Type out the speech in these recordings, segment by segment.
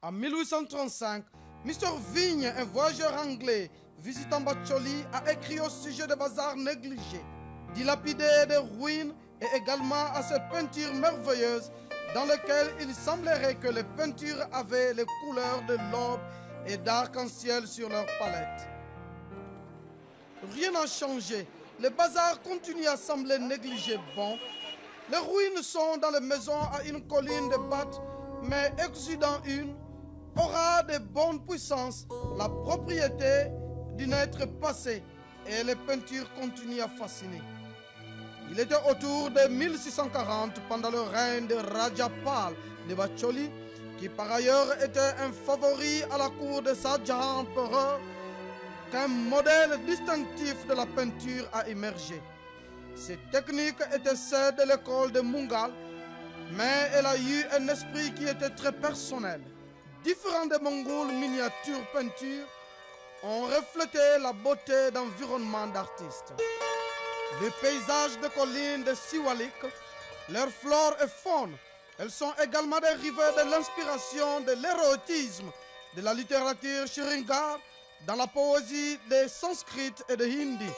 En 1835, Mr. Vigne, un voyageur anglais visitant Bacholi, a écrit au sujet des bazars négligés, dilapidés des ruines et également à ces peintures merveilleuses dans lesquelles il semblerait que les peintures avaient les couleurs de l'aube et d'arc-en-ciel sur leur palette. Rien n'a changé. Les bazars continuent à sembler négligés. Bon, les ruines sont dans les maisons à une colline de batte, mais exudant une, aura de bonnes puissances la propriété d'une être passée et les peintures continuent à fasciner. Il était autour de 1640 pendant le règne de Rajapal de Bacholi, qui par ailleurs était un favori à la cour de Shahjahan empereur, qu'un modèle distinctif de la peinture a émergé. Cette technique était celle de l'école de Mungal, mais elle a eu un esprit qui était très personnel. Différents des Mongols miniatures peintures ont reflété la beauté d'environnement d'artistes. Les paysages de collines de Siwalik, leur flore et faune, elles sont également dérivées de l'inspiration de l'érotisme, de la littérature Shringar, dans la poésie des Sanskrit et de Hindi.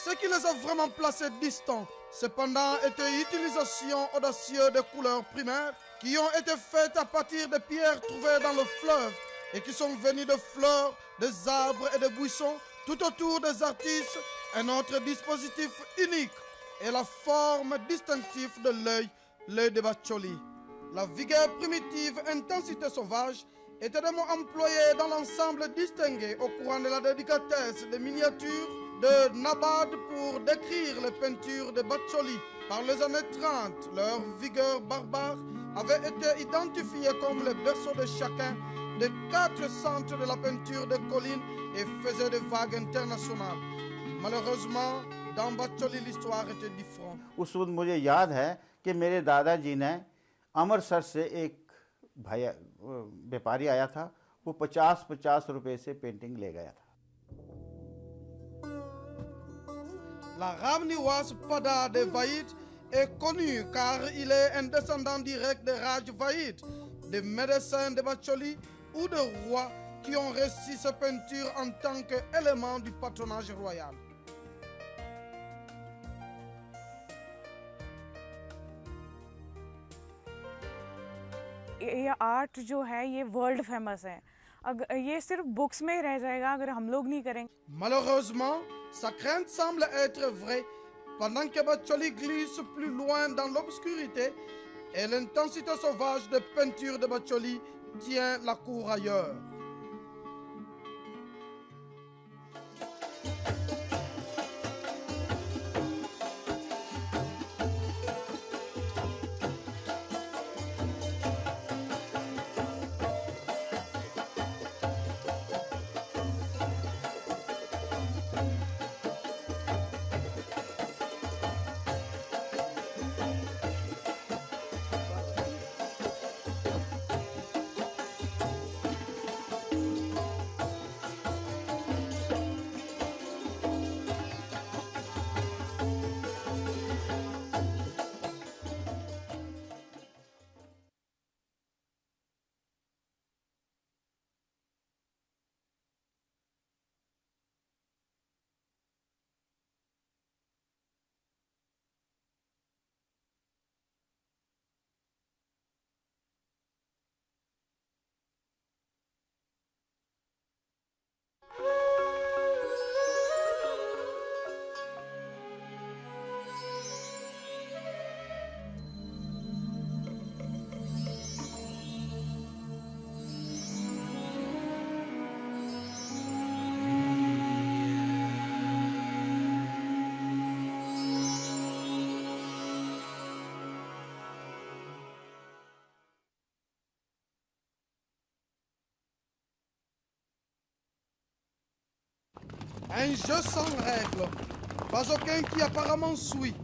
Ce qui les a vraiment placés distants, cependant, était l'utilisation audacieuse de couleurs primaires qui ont été faites à partir de pierres trouvées dans le fleuve et qui sont venues de fleurs, des arbres et des buissons tout autour des artistes. Un autre dispositif unique est la forme distinctive de l'œil de Bacholi. La vigueur primitive, intensité sauvage étaient des mots employés dans l'ensemble distingué au courant de la délicatesse des miniatures de Nabad pour décrire les peintures de Bacholi. Par les années 30, leur vigueur barbare avait été identifiée comme le berceau de chacun des 4 centres de la peinture de collines et faisait des vagues internationales. Malheureusement, dans Bacholi, l'histoire était différente. उस वक्त मुझे याद है कि मेरे दादाजी ने अमृतसर से एक भाई व्यापारी आया था, वो 50-50 रुपए से पेंटिंग ले गया था. La Ramniwas Pada de Vaïd est connu car il est un descendant direct de Raj Vaïd, des médecins de Bacholi ou de rois qui ont reçu ces peintures en tant qu'élément du patronage royal. ये आर्ट जो है ये world famous है. अगर ये सिर्फ बुक्स में रह जाएगा अगर हम लोग नहीं करेंगे. Malheureusement, sa crainte semble être vraie. Pendant que Bacholi glisse plus loin dans l'obscurité et l'intensité sauvage de peinture de Bacholi tient la cour ailleurs. Un jeu sans règles, pas aucun qui apparemment suit.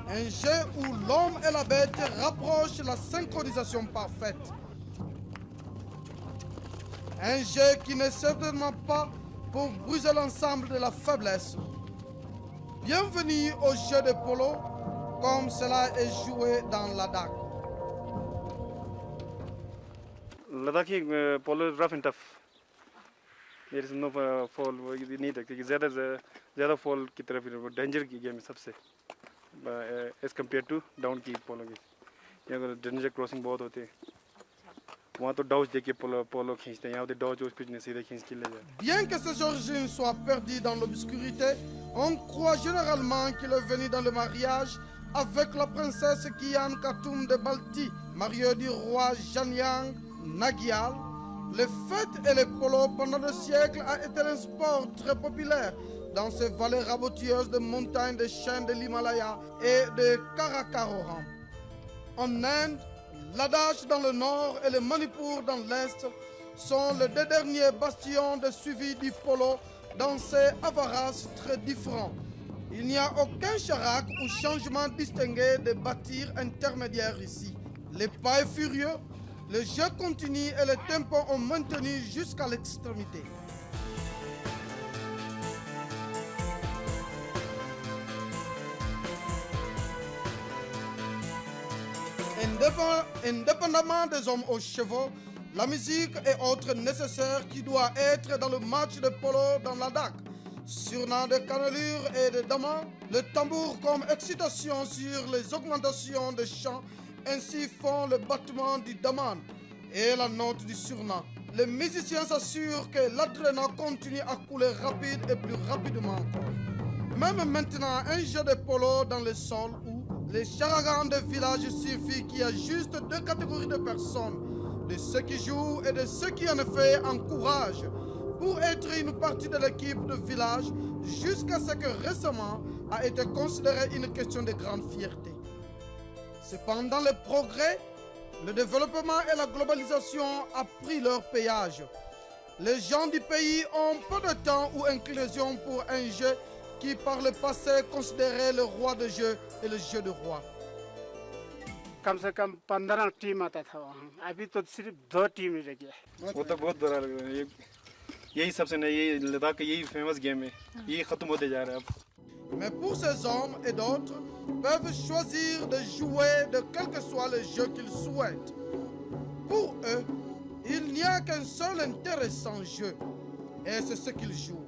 Un jeu où l'homme et la bête rapprochent la synchronisation parfaite. Un jeu qui n'est certainement pas pour briser l'ensemble de la faiblesse. Bienvenue au jeu de polo, comme cela est joué dans la DAC. Ladakhi polo rough and tough. There is no fall. ये नहीं देखते कि ज़्यादा fall की तरफ वो danger की गेम है सबसे as compared to down की polo की. यहाँ पर danger crossing बहुत होते हैं. वहाँ तो dodge देके polo खींचते हैं. यहाँ तो dodge उस कुछ नहीं सीधे खींच के ले जाते. Bien que ces origines soient perdues dans l'obscurité, on croit généralement qu'il est venu dans le mariage avec la princesse Gyan Katoum de Balti, mariée du roi Janyang Nagyal. Les fêtes et les polos pendant des siècles a été un sport très populaire dans ces vallées raboteuses de montagnes des chaînes de l'Himalaya et de Karakoram. En Inde, Ladakh dans le nord et le Manipur dans l'est sont les deux derniers bastions de suivi du polo dans ces avaras très différents. Il n'y a aucun charac ou changement distingué de bâtir intermédiaire ici. Les pas est furieux, le jeu continue et le tempo ont maintenu jusqu'à l'extrémité. Indépendamment des hommes aux chevaux, la musique est autre nécessaire qui doit être dans le match de polo dans Ladakh. Surnant de cannelures et de damans, le tambour comme excitation sur les augmentations de chant, ainsi font le battement du daman et la note du surnant. Les musiciens s'assurent que l'adrénaline continue à couler rapide et plus rapidement encore. Même maintenant, un jeu de polo dans le sol où les charagans de village suffit qu'il y a juste deux catégories de personnes, de ceux qui jouent et de ceux qui en effet encouragent, pour être une partie de l'équipe de village jusqu'à ce que récemment a été considéré une question de grande fierté. Cependant, le progrès, le développement et la globalisation ont pris leur péage. Les gens du pays ont peu de temps ou inclinaison pour un jeu qui par le passé considérait le roi de jeu et le jeu de roi. कम से कम 15 टीम आता था वहाँ, अभी तो सिर्फ 2 टीम ही रह गया। वो तो बहुत बुरा लग रहा है. यही सबसे नया, ये लद्दाख का यही फेमस गेम है. ये खत्म होते जा रहा है अब. Mais pour ces hommes et d'autres peuvent choisir de jouer de quel que soit le jeu qu'ils souhaitent. Pour eux, il n'y a qu'un seul intéressant jeu, et c'est ce qu'ils jouent.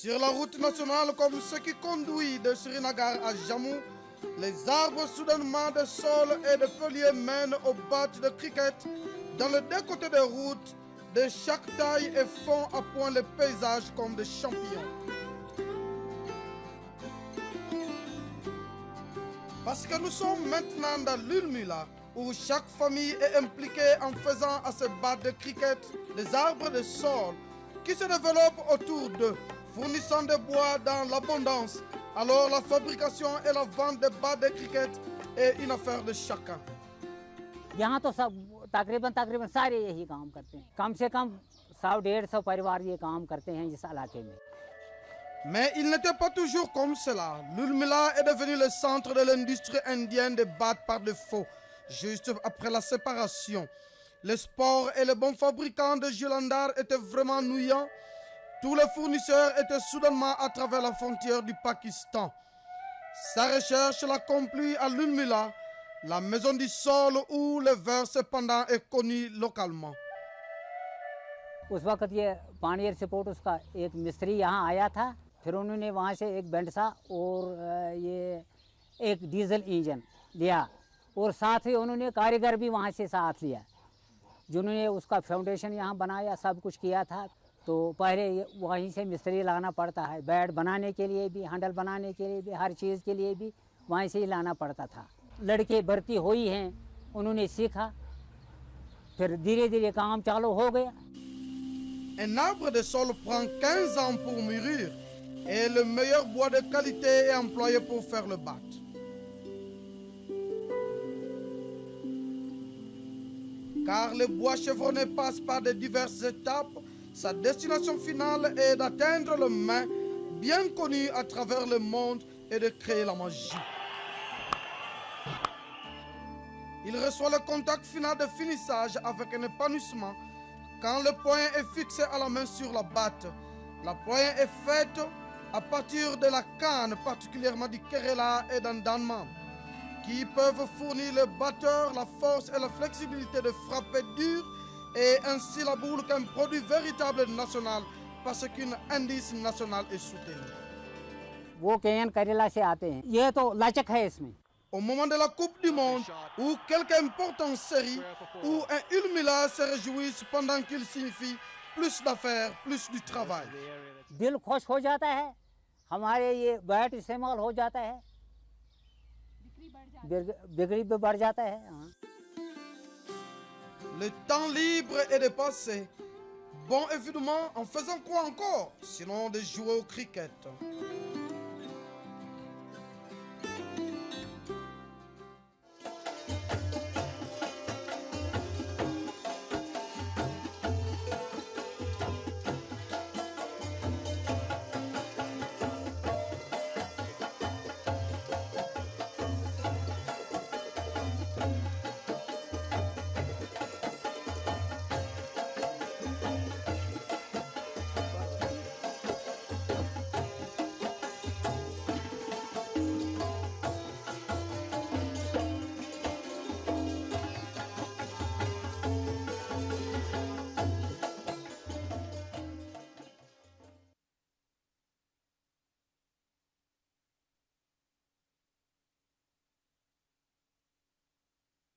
Sur la route nationale comme ce qui conduit de Srinagar à Jammu, les arbres soudainement de sol et de feuilles mènent au batch de cricket dans les deux côtés des routes de chaque taille et font à point le paysage comme des champions. Parce que nous sommes maintenant dans l'Ulmula, où chaque famille est impliquée en faisant à ce batch de cricket des arbres de sol qui se développent autour d'eux, fournissant des bois dans l'abondance. Alors la fabrication et la vente des bats de cricket est une affaire de chacun. यहाँ तो सब तकरीबन सारे यही काम करते हैं. कम से कम 100-150 परिवार ये काम करते हैं इस इलाके में. Mais il n'était pas toujours comme cela. L'Ulmila est devenu le centre de l'industrie indienne des battes par défaut, juste après la séparation. Le sport et les bons fabricants de Julandhar étaient vraiment ennuyants. Tous les fournisseurs étaient soudainement à travers la frontière du Pakistan. Sa recherche l'accomplit à l'Ulmila, la maison du sol où le verre cependant est connu localement. उस वक्त ये पानियर सपोर्ट उसका एक मिस्त्री यहाँ आया था, फिर उन्होंने वहाँ से एक बेंडसा और ये एक डीजल इंजन लिया और साथ ही उन्होंने कारीगर भी वहाँ से साथ लिया, जिन्होंने उसका फाउंडेशन यहाँ बनाया, सब कुछ किया था। तो पहले वहीं से मिस्त्री लाना पड़ता है, बैट बनाने के लिए भी, हैंडल बनाने के लिए भी, हर चीज़ के लिए भी वहीं से ही लाना पड़ता था। लड़के भर्ती हुई हैं, उन्होंने सीखा, फिर धीरे धीरे काम चालू हो गया। Un arbre de sol prend 15 ans pour mûrir et le meilleur bois de qualité est employé pour faire le bat. Car le bois chevronné passe par de diverses étapes, sa destination finale est d'atteindre le main bien connu à travers le monde et de créer la magie. Il reçoit le contact final de finissage avec un épanouissement. Quand le point est fixé à la main sur la batte, la poigne est faite à partir de la canne, particulièrement du Kerala et d'Andaman, qui peuvent fournir le batteur la force et la flexibilité de frapper dur et ainsi la boule qu'un produit véritable national parce qu'une indice national est soutenu. वो केएन करेला से आते हैं, ये तो लचक है इसमें। Au moment de la Coupe du Monde, ou quelque importante série, où un Ulmila se réjouit pendant qu'il signifie plus d'affaires, plus du travail. दिल खुश हो जाता है, हमारे ये बैट इस्तेमाल हो जाता है, बिक्री भी बढ़ जाता है। Le temps libre est dépassé. Bon, évidemment, en faisant quoi encore, sinon de jouer au cricket.